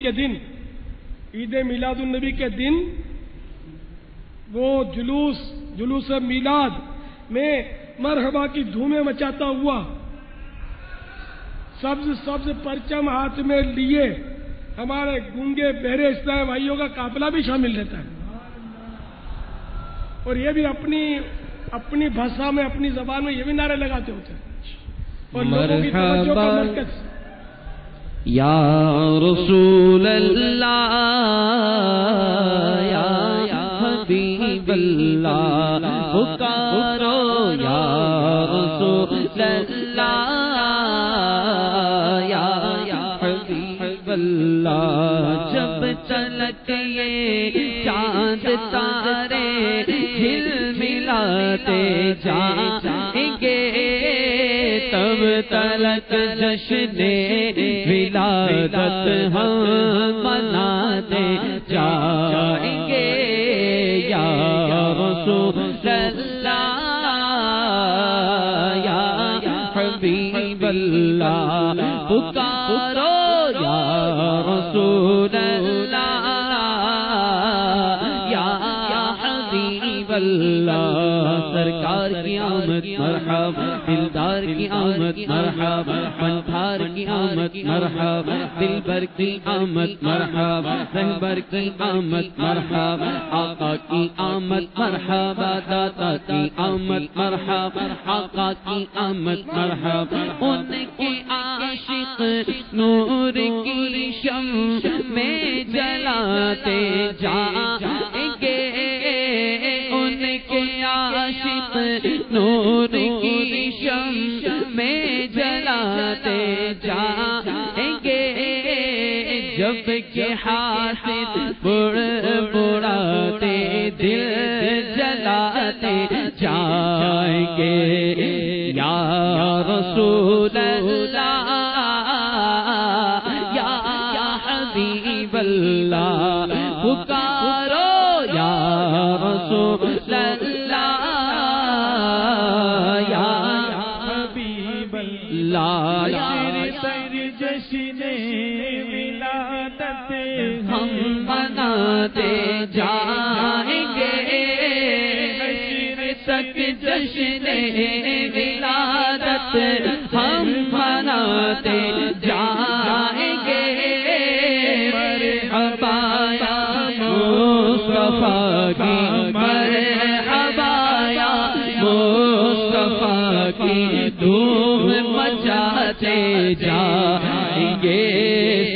کے دن، عید میلاد النبی کے دن وہ جلوس میلاد میں مرحبا کی دھومیں مچاتا ہوا سبز پرچم ہاتھ میں لیے ہمارے گونگے بہرے اسلام بھائیوں کا قافلہ بھی شامل رہتا ہے، اور یہ بھی اپنی بھاشا میں، اپنی زبان میں یہ بھی نعرے لگاتے ہوتے ہیں، اور لوگوں کی توجہ کا مرکز یا رسول اللہ یا حبیب اللہ پکارو یا رسول اللہ یا حبیب اللہ، جب چلک یہ چاند تارے جھلملاتے جائیں گے تب تلک جشن ولادت ہم مناتے جائیں گے یا رسول اللہ یا حبیب اللہ پکارو یا رسول اللہ یا حبیب اللہ، سرکار کی آمد مرحبا، دلدار کی آمد مرحبا، فنکار کی آمد مرحبا، دلبر کی آمد مرحبا، رہبر کی آمد مرحبا، آقا کی آمد مرحبا، داتا کی آمد مرحبا، آقا کی آمد مرحبا، ان کے عاشق نور کی شمع میں جلاتے جائیں گے، ان کے عاشق نور کی شمع میں جلاتے جائیں گے، جب کہ حاسد بڑھاتے دل جلاتے جائیں گے یا رسول اللہ یا حبیب اللہ پکارو یا رسول اللہ یا حبیب اللہ، جشن ولادت ہم مناتے جائیں گے، تک جشن ولادت ہم مناتے جائیں گے، مرحبا یا مصطفیٰ کی، مرحبا یا مصطفیٰ کی دھوم مچاتے جائیں گے،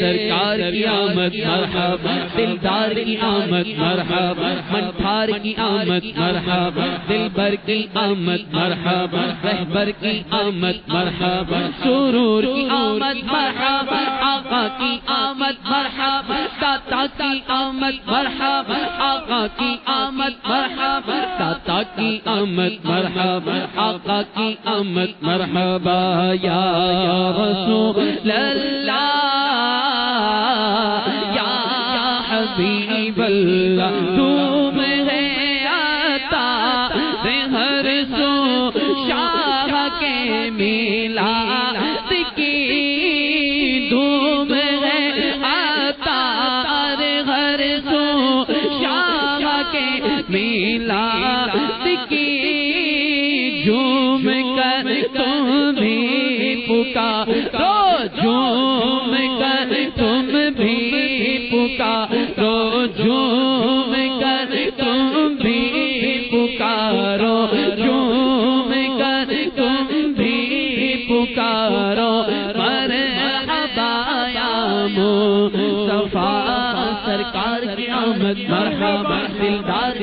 سرکار کی آمد مرحبا، دلدار کی آمد مرحبا، منتھار کی آمد مرحبا، دلبر کی آمد مرحبا، رہبر کی آمد مرحبا، سرور کی آمد مرحبا، آقا کی آمد مرحبا، داتا کی آمد مرحبا، آقا کی آمد مرحبا، داتا کی آمد مرحبا، آقا کی آمد مرحبا یا رسول اللہ یا حبیب اللہ، تم ہے عطا ہر سو شاہ کے میلاد کی، دھوم ہے عطا ہر سو شاہ کے میلاد کی، جھوم کر تم بھی پکارو، جھوم کر تم بھی پکارو، جھوم کر تم بھی پکارو، جھوم کر تم بھی پکارو، مرحبا یا مصطفیٰ، سرکار کی آمد مرحبا، دلدار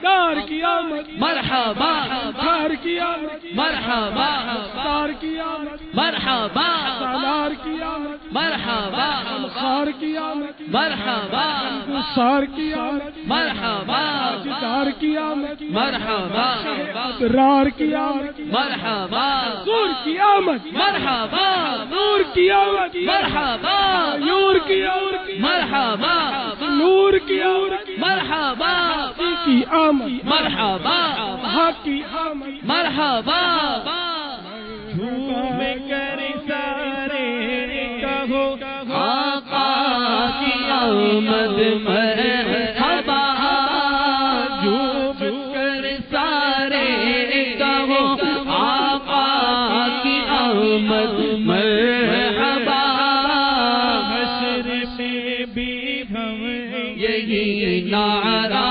دار کی آمد مرحبا، دار کی آمد مرحبا، دار کی آمد مرحبا، سالار کی آمد مرحبا، خار کی آمد مرحبا، گسار کی آمد مرحبا، دار کی آمد مرحبا، رار کی آمد مرحبا، سور کی آمد مرحبا، نور کی آمد مرحبا، نور کی آمد مرحبا، نور کی آمد مرحبا، کی آمد مرحبا، کی آمد مرحبا، جھوم کر سارے کہو آقا کی آمد مرحبا جھوم کر سارے کہو آقا کی آمد مرحبا حشر میں بھی ہم یہی نعرہ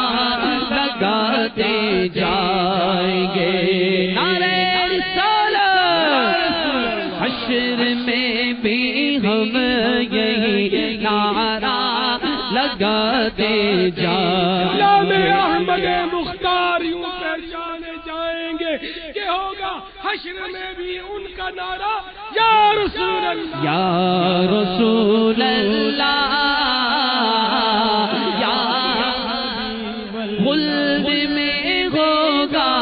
لگاتے جائیں گے نعرہ رسالت حشر میں بھی ہم یہی نعرہ لگاتے جائیں گے احمد مختار یوں پہچانے جائیں گے کہ ہوگا حشر میں بھی ان کا نعرہ یا رسول اللہ یا رسول اللہ یا خلد میں ہوگا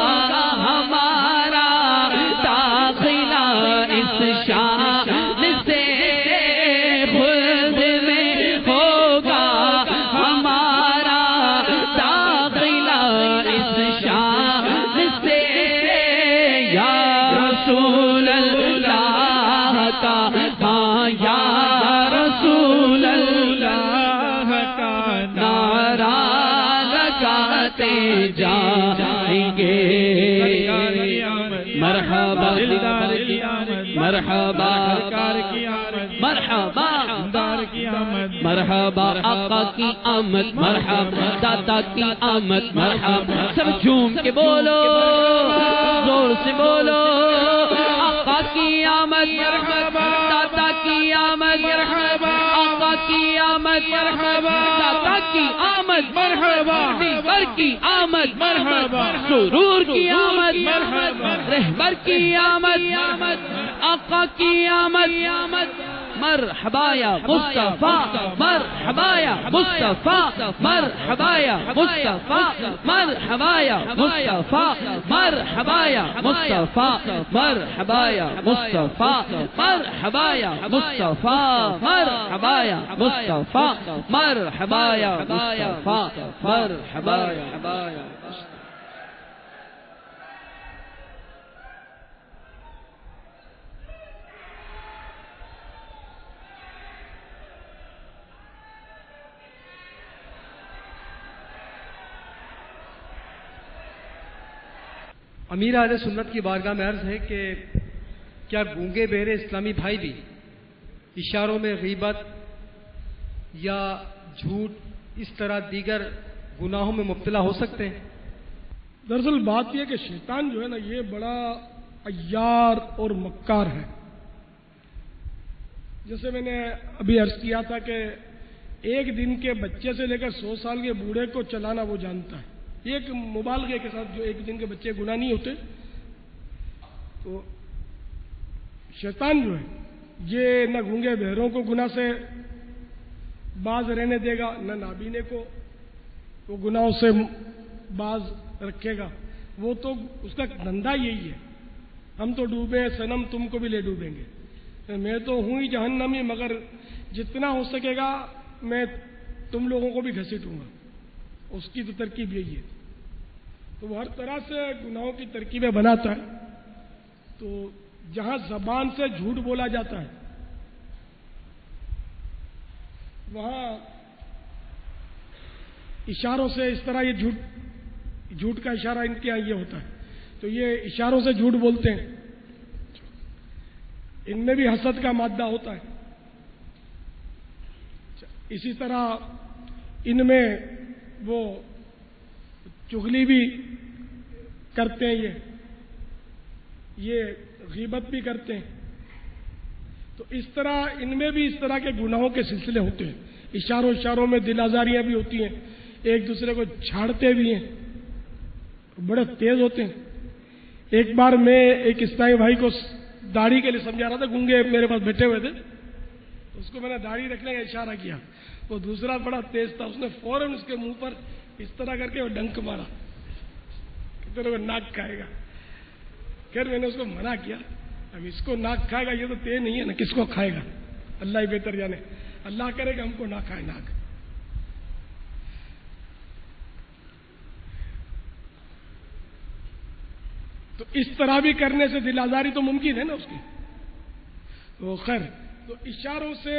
ہمارا داخلہ اس شان سے خلد میں ہوگا ہمارا داخلہ اس شان سے یا رسول اللہ کا ہاں یا رسول اللہ کا نعرہ لگاتے جائیں گے مرحبا مرحبا مرحبا مرحبا آقا کی آمد مرحبا دادا کی آمد مرحبا سب جھوم کے بولو زور سے بولو آقا کی آمد مرحبا دادا کی آمد مرحبا آقا کی آمد مرحبا دادا کی آمد مرحبا دیگر کی آمد مرحبا سرور کی آمد مرحبا رہبر کی آمد آقا کی آمد مرحبا یا مصطفیٰ مرحبا یا مصطفیٰ مرحبا یا مصطفیٰ مرحبا یا مصطفیٰ مرحبا یا مصطفیٰ مرحبا یا مصطفیٰ مرحبا یا مصطفیٰ مرحبا یا مصطفیٰ مرحبا یا مصطفیٰ مرحبا یا امیر اہل سنت کی بارگاہ میں عرض ہے کہ کیا گونگے بہرے اسلامی بھائی بھی اشاروں میں غیبت یا جھوٹ اس طرح دیگر گناہوں میں مبتلا ہو سکتے ہیں؟ دراصل بات یہ کہ شیطان جو ہے نا یہ بڑا عیار اور مکار ہے. جیسے میں نے ابھی عرض کیا تھا کہ ایک دن کے بچے سے لے کر 100 سال کے بوڑھے کو چلانا وہ جانتا ہے. ایک مبالغے کے ساتھ جو ایک دن کے بچے گناہ نہیں ہوتے. تو شیطان جو ہے یہ نہ گونگے بہروں کو گناہ سے باز رہنے دے گا نہ نابینے کو وہ گناہوں سے باز رکھے گا. وہ تو اس کا دھندا یہی ہے ہم تو ڈوبے صنم تم کو بھی لے ڈوبیں گے. میں تو ہوں ہی جہنمی مگر جتنا ہو سکے گا میں تم لوگوں کو بھی گھسیٹوں گا. اس کی تو ترکیب یہی ہے. تو وہ ہر طرح سے گناہوں کی ترکیبیں بناتا ہے. تو جہاں زبان سے جھوٹ بولا جاتا ہے وہاں اشاروں سے اس طرح یہ جھوٹ کا اشارہ ان کے یہاں یہ ہوتا ہے. تو یہ اشاروں سے جھوٹ بولتے ہیں. ان میں بھی حسد کا مادہ ہوتا ہے. اسی طرح ان میں وہ چغلی بھی کرتے ہیں یہ غیبت بھی کرتے ہیں. تو اس طرح ان میں بھی اس طرح کے گناہوں کے سلسلے ہوتے ہیں. اشاروں میں دل آزاریاں بھی ہوتی ہیں. ایک دوسرے کو جھاڑتے بھی ہیں. بڑے تیز ہوتے ہیں. ایک بار میں ایک اسلامی بھائی کو داڑھی کے لیے سمجھا رہا تھا. گونگے میرے پاس بیٹھے ہوئے تھے. اس کو میں نے داڑھی رکھنے کا اشارہ کیا. وہ دوسرا بڑا تیز تھا. اس نے فوراً اس کے منہ پر اس طرح کر کے وہ ڈنک مارا کہ تیرے کو ناک کھائے گا. خیر میں نے اس کو منع کیا. اب اس کو ناک کھائے گا یہ تو تیز نہیں ہے نا, کس کو کھائے گا؟ اللہ ہی بہتر جانے. اللہ کرے کہ ہم کو نہ کھائے ناک. تو اس طرح بھی کرنے سے دل آزاری تو ممکن ہے نا اس کی. تو خیر تو اشاروں سے